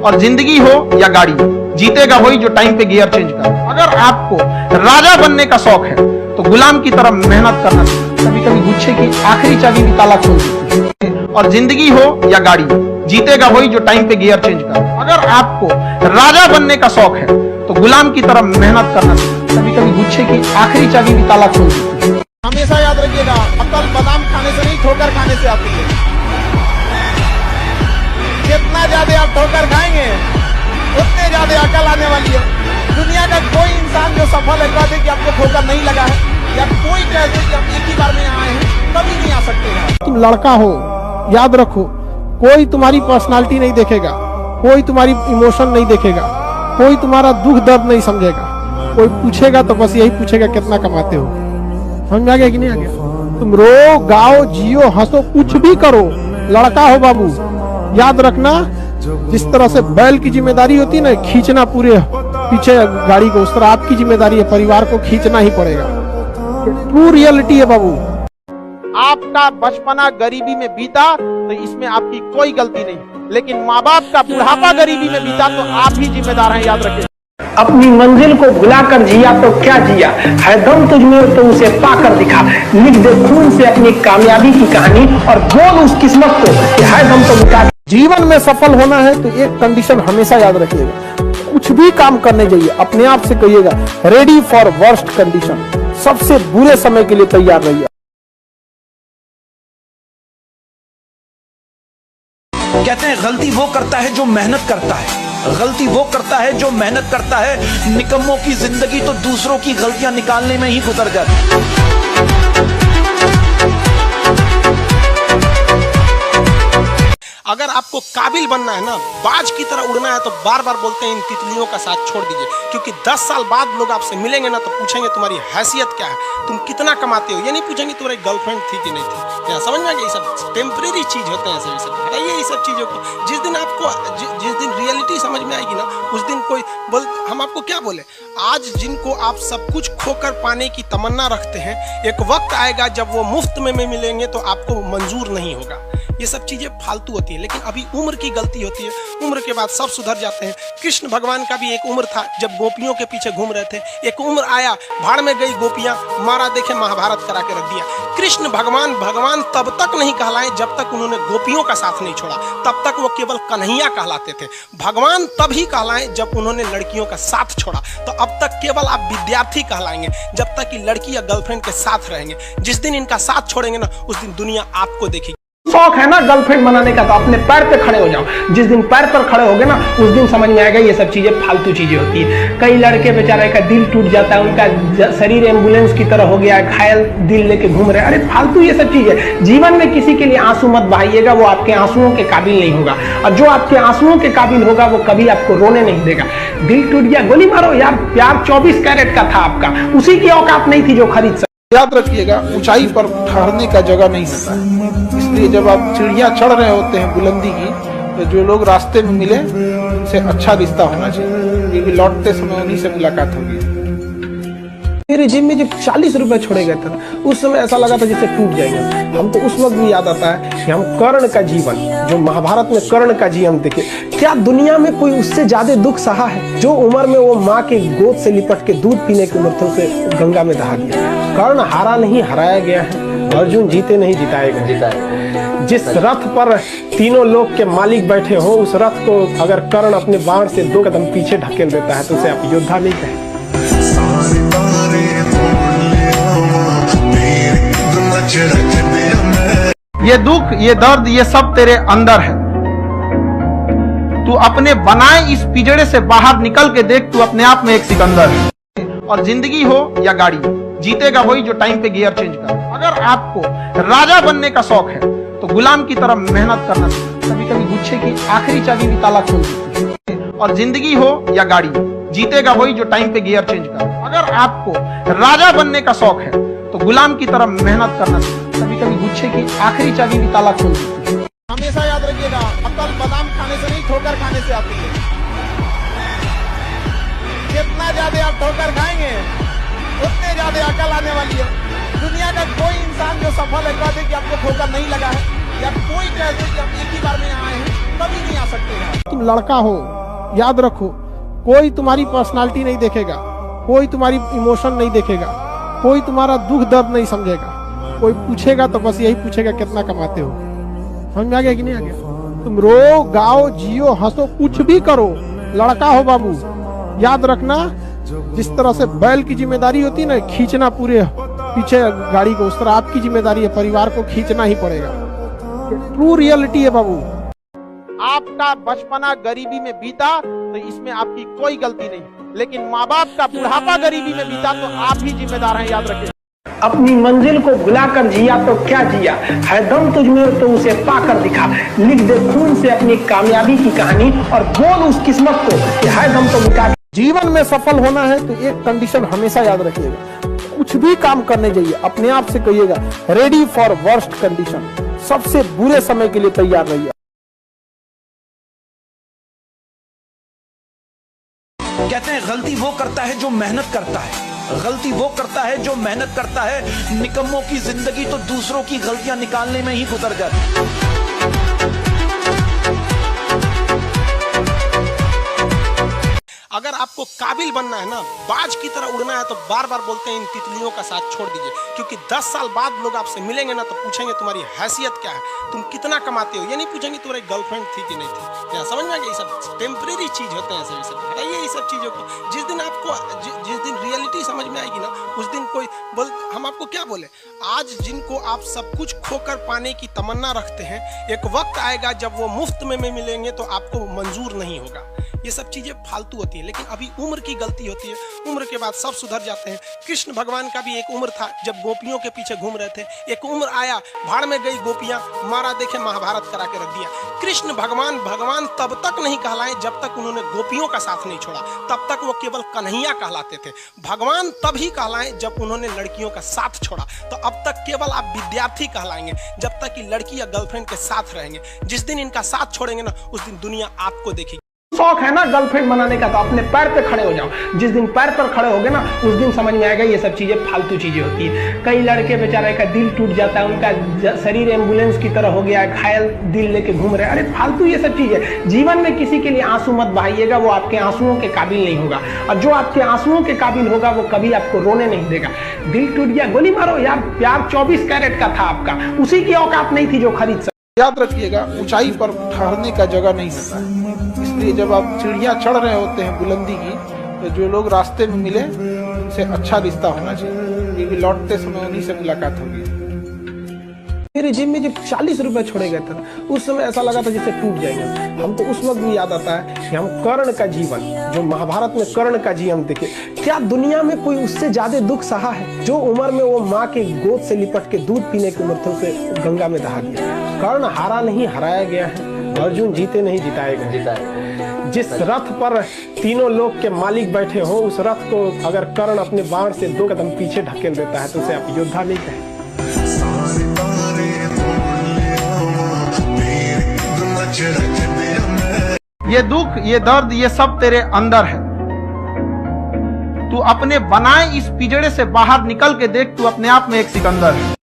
और जिंदगी हो या गाड़ी, जीतेगा वही जो टाइम पे गियर चेंज कर। अगर आपको राजा बनने का शौक है तो गुलाम की तरह मेहनत करना चाहिए। कभी कभी गुच्छे की आखिरी चाबी भी ताला खोल देती है। और जिंदगी हो या गाड़ी, जीतेगा वही जो टाइम पे गियर चेंज कर। अगर आपको राजा बनने का शौक है तो गुलाम की तरह मेहनत करना चाहिए। कभी कभी गुच्छे की आखिरी चाबी भी ताला खोल देती है। हमेशा याद रखिएगा, अक्ल बादाम खाने से नहीं, ठोकर खाने से आती है। जितना ज्यादा आप ठोकर खाएंगे उतने ज्यादा अकल आने वाली है। दुनिया का कोई इंसान जो सफल है, कहते कि आपको ठोकर नहीं लगा है, या कोई कहते कि आप एक ही बार में आए हैं, कभी नहीं आ सकते हैं। तुम लड़का हो, याद रखो, कोई तुम्हारी पर्सनालिटी नहीं देखेगा, कोई तुम्हारी इमोशन नहीं देखेगा, कोई तुम्हारा दुख दर्द नहीं समझेगा। कोई पूछेगा तो बस यही पूछेगा कितना कमाते हो। समझ में आ गया कि नहीं आ गया? तुम रो, गाओ, जियो, हंसो, कुछ भी करो, लड़का हो बाबू। याद रखना, जिस तरह से बैल की जिम्मेदारी होती है ना, खींचना पूरे पीछे गाड़ी को, उस तरह आपकी जिम्मेदारी है, परिवार को खींचना ही पड़ेगा। ट्रू रियलिटी है बाबू। आपका बचपना गरीबी में बीता तो इसमें आपकी कोई गलती नहीं, लेकिन माँ बाप का बुढ़ापा गरीबी में बीता तो आप ही जिम्मेदार हैं, याद रखें। अपनी मंजिल को भुलाकर जिया तो क्या जिया, है दम तुझमें तो उसे पाकर दिखा। लिख दे खून से अपनी कामयाबी की कहानी और बोल उस किस्मत को कि है दम तो निकाल। जीवन में सफल होना है तो एक कंडीशन हमेशा याद रखिएगा, कुछ भी काम करने जाइए अपने आप से कहिएगा रेडी फॉर वर्स्ट कंडीशन, सबसे बुरे समय के लिए तैयार रहिए। कहते हैं गलती वो करता है जो मेहनत करता है, गलती वो करता है जो मेहनत करता है। निकम्मों की जिंदगी तो दूसरों की गलतियां निकालने में ही गुजर जाती। अगर आपको काबिल बनना है ना, बाज की तरह उड़ना है, तो बार बार बोलते हैं इन तितलियों का साथ छोड़ दीजिए, क्योंकि 10 साल बाद लोग आपसे मिलेंगे ना तो पूछेंगे तुम्हारी हैसियत क्या है, तुम कितना कमाते हो। ये नहीं पूछेंगे तुम्हारी गर्लफ्रेंड थी कि नहीं थी। यहाँ समझ में आ गया? ये सब टेम्परेरी चीज होते हैं, सभी सब हटाइए ये सब चीजों को। जिस दिन आपको जिस दिन रियलिटी समझ में आएगी ना, उस दिन कोई बोल, हम आपको क्या बोले, आज जिनको आप सब कुछ खोकर पाने की तमन्ना रखते हैं, एक वक्त आएगा जब वो मुफ्त में मिलेंगे तो आपको मंजूर नहीं होगा। ये सब चीजें फालतू होती है, लेकिन अभी उम्र की गलती होती है, उम्र के बाद सब सुधर जाते हैं। कृष्ण भगवान का भी एक उम्र था जब गोपियों के पीछे घूम रहे थे, एक उम्र आया भाड़ में गई गोपियां, मारा देखे महाभारत करा के रख दिया। कृष्ण भगवान भगवान तब तक नहीं कहलाए जब तक उन्होंने गोपियों का साथ नहीं छोड़ा, तब तक वो केवल कन्हैया कहलाते थे। भगवान तभी कहलाए जब उन्होंने लड़कियों का साथ छोड़ा, तो अब तक केवल आप विद्यार्थी कहलाएंगे जब तक कि लड़की या गर्लफ्रेंड के साथ रहेंगे। जिस दिन इनका साथ छोड़ेंगे ना, उस दिन दुनिया आपको देखेगी। शौक है ना गर्लफ्रेंड बनाने का, तो अपने पैर पे खड़े हो जाओ। जिस दिन पैर पर खड़े होगे ना, उस दिन समझ में आएगा ये सब चीजें फालतू चीजें होती है। कई लड़के बेचारे का दिल टूट जाता है, उनका शरीर एम्बुलेंस की तरह हो गया है, घायल दिल लेके घूम रहे हैं। अरे फालतू ये सब चीजें। जीवन में किसी के लिए आंसू मत बहाइएगा, वो आपके आंसुओं के काबिल नहीं होगा, और जो आपके आंसुओं के काबिल होगा वो कभी आपको रोने नहीं देगा। दिल टूट गया, गोली मारो यार, प्यार 24 कैरेट का था आपका, उसी की औकात नहीं थी जो खरीद। याद रखिएगा, ऊंचाई पर ठहरने का जगह नहीं होता है, इसलिए जब आप सीढ़ियां चढ़ रहे होते हैं बुलंदी की, तो जो लोग रास्ते में मिले उनसे अच्छा रिश्ता होना चाहिए, क्योंकि लौटते समय उन्हीं से मुलाकात होगी। मेरे जिम में जब 40 रुपए छोड़े गए थे, उस समय ऐसा लगा था जैसे टूट जाएगा। हमको उस वक्त भी याद आता है कि हम कर्ण का जीवन, जो महाभारत में कर्ण का जीवन देखे, क्या दुनिया में कोई उससे ज्यादा दुख सहा है? जो उम्र में वो माँ के गोद से लिपट के दूध पीने की उम्र थे, उसे गंगा में दहा दिया। कर्ण हारा नहीं, हराया गया है। अर्जुन जीते नहीं, जिताए गए। जिस रथ पर तीनों लोग के मालिक बैठे हो, उस रथ को अगर कर्ण अपने बाण से 2 कदम पीछे ढकेल देता है तो उसे आप योद्धा नहीं कहें। ये दुख, ये दर्द, ये सब तेरे अंदर है। तू अपने बनाए इस पिंजड़े से बाहर निकल के देख, तू अपने आप में एक सिकंदर है। और जिंदगी हो या गाड़ी, जीतेगा वही जो टाइम पे गियर चेंज कर। अगर आपको राजा बनने का शौक है तो गुलाम की तरह मेहनत करना चाहिए। कभी कभी गुच्छे की आखिरी चाबी भी ताला खोल देती है। और जिंदगी हो या गाड़ी, जीतेगा वही जो टाइम पे गियर चेंज कर। अगर आपको राजा बनने का शौक है तो गुलाम की तरह मेहनत करना चाहिए। कभी कभी गुच्छे की आखिरी चाबी भी ताला खोल देती है। हमेशा याद रखिएगा, अक्ल बादाम खाने से नहीं, ठोकर खाने से आती है। जितना ज्यादा आप ठोकर खाएंगे उतने ज्यादा अकल आने वाली है। दुनिया का कोई इंसान जो सफल है, कहते कि आपको ठोकर नहीं लगा है, या कोई कहते कि आप एक ही बार में आए हैं, कभी नहीं आ सकते हैं। तुम लड़का हो, याद रखो, कोई तुम्हारी पर्सनालिटी नहीं देखेगा, कोई तुम्हारी इमोशन नहीं देखेगा, कोई तुम्हारा दुख दर्द नहीं समझेगा। कोई पूछेगा तो बस यही पूछेगा कितना कमाते हो। समझ में आ गया कि नहीं आ गया? तुम रो, गाओ, जियो, हंसो, कुछ भी करो, लड़का हो बाबू। याद रखना, जिस तरह से बैल की जिम्मेदारी होती है ना, खींचना पूरे पीछे गाड़ी को, उस तरह आपकी जिम्मेदारी है, परिवार को खींचना ही पड़ेगा। ट्रू रियलिटी है बाबू। आपका बचपना गरीबी में बीता तो इसमें आपकी कोई गलती नहीं, लेकिन माँ बाप का बुढ़ापा गरीबी में बीता तो आप ही जिम्मेदार हैं, याद रखिए। अपनी मंजिल को भुलाकर जिया तो क्या जिया, है दम तुझमें तो उसे पाकर दिखा। लिख दे खून से अपनी कामयाबी की कहानी और बोल उस किस्मत को कि है दम तो मिटा। जीवन में सफल होना है तो एक कंडीशन हमेशा याद रखिएगा, कुछ भी काम करने जाइए अपने आप से कहिएगा रेडी फॉर वर्स्ट कंडीशन, सबसे बुरे समय के लिए तैयार रहिए। कहते हैं गलती वो करता है जो मेहनत करता है, गलती वो करता है जो मेहनत करता है। निकम्मों की जिंदगी तो दूसरों की गलतियां निकालने में ही गुजर जाती। अगर आपको काबिल बनना है ना, बाज की तरह उड़ना है, तो बार बार बोलते हैं इन तितलियों का साथ छोड़ दीजिए, क्योंकि 10 साल बाद लोग आपसे मिलेंगे ना तो पूछेंगे तुम्हारी हैसियत क्या है, तुम कितना कमाते हो। ये नहीं पूछेंगे तुम्हारी गर्लफ्रेंड थी कि नहीं थी। क्या समझ में आ गया? ये सब टेम्परेरी चीज होते हैं, सभी सब हटाइए ये सब चीजों को। जिस दिन आपको जिस दिन रियलिटी समझ में आएगी ना, उस दिन कोई बोल, हम आपको क्या बोले, आज जिनको आप सब कुछ खोकर पाने की तमन्ना रखते हैं, एक वक्त आएगा जब वो मुफ्त में मिलेंगे तो आपको मंजूर नहीं होगा। ये सब चीजें फालतू होती है, लेकिन अभी उम्र की गलती होती है, उम्र के बाद सब सुधर जाते हैं। कृष्ण भगवान का भी एक उम्र था जब गोपियों के पीछे घूम रहे थे, एक उम्र आया भाड़ में गई गोपियां, मारा देखे महाभारत करा के रख दिया। कृष्ण भगवान तब तक नहीं कहलाए जब तक उन्होंने गोपियों का साथ नहीं छोड़ा, तब तक वो केवल कन्हैया कहलाते थे। भगवान तभी कहलाए जब उन्होंने लड़कियों का साथ छोड़ा, तो अब तक केवल आप विद्यार्थी कहलाएंगे जब तक कि लड़की या गर्लफ्रेंड के साथ रहेंगे। जिस दिन इनका साथ छोड़ेंगे ना, उस दिन दुनिया आपको देखेगी। शौक है ना गर्लफ्रेंड बनाने का, तो अपने पैर पे खड़े हो जाओ। जिस दिन पैर पर खड़े होगे ना, उस दिन समझ में आएगा ये सब चीजें फालतू चीजें होती है। कई लड़के बेचारे का दिल टूट जाता है, उनका शरीर एम्बुलेंस की तरह हो गया है, घायल दिल लेके घूम रहे हैं। अरे फालतू ये सब चीजें। जीवन में किसी के लिए आंसू मत बहाइएगा, वो आपके आंसुओं के काबिल नहीं होगा, और जो आपके आंसुओं के काबिल होगा वो कभी आपको रोने नहीं देगा। दिल टूट गया, गोली मारो यार, प्यार 24 कैरेट का था आपका, उसी की औकात नहीं थी जो खरीद सकता। याद रखिएगा, ऊंचाई पर ठहरने का जगह नहीं होता है, इसलिए जब आप सीढ़ियां चढ़ रहे होते हैं बुलंदी की, तो जो लोग रास्ते में मिले उनसे अच्छा रिश्ता होना चाहिए, क्योंकि लौटते समय उन्हीं से मुलाकात होगी। मेरे जेब में जब 40 रुपए छोड़े गए थे, उस समय ऐसा लगा था जैसे टूट जाएंगे। हमको उस वक्त भी याद आता है कि हम कर्ण का जीवन, जो महाभारत में कर्ण का जीवन देखे, क्या दुनिया में कोई उससे ज्यादा दुख सहा है? जो उम्र में वो माँ के गोद से लिपट के दूध पीने की उम्र थे, उसे गंगा में दहा दिया। कर्ण हारा नहीं, हराया गया है। अर्जुन जीते नहीं, जिताए गए। जिस रथ पर तीनों लोग के मालिक बैठे हो, उस रथ को अगर कर्ण अपने बाण से 2 कदम पीछे ढकेल देता है तो उसे आप योद्धा नहीं कहें। ये दुख, ये दर्द, ये सब तेरे अंदर है। तू अपने बनाए इस पिंजड़े से बाहर निकल के देख, तू अपने आप में एक सिकंदर है।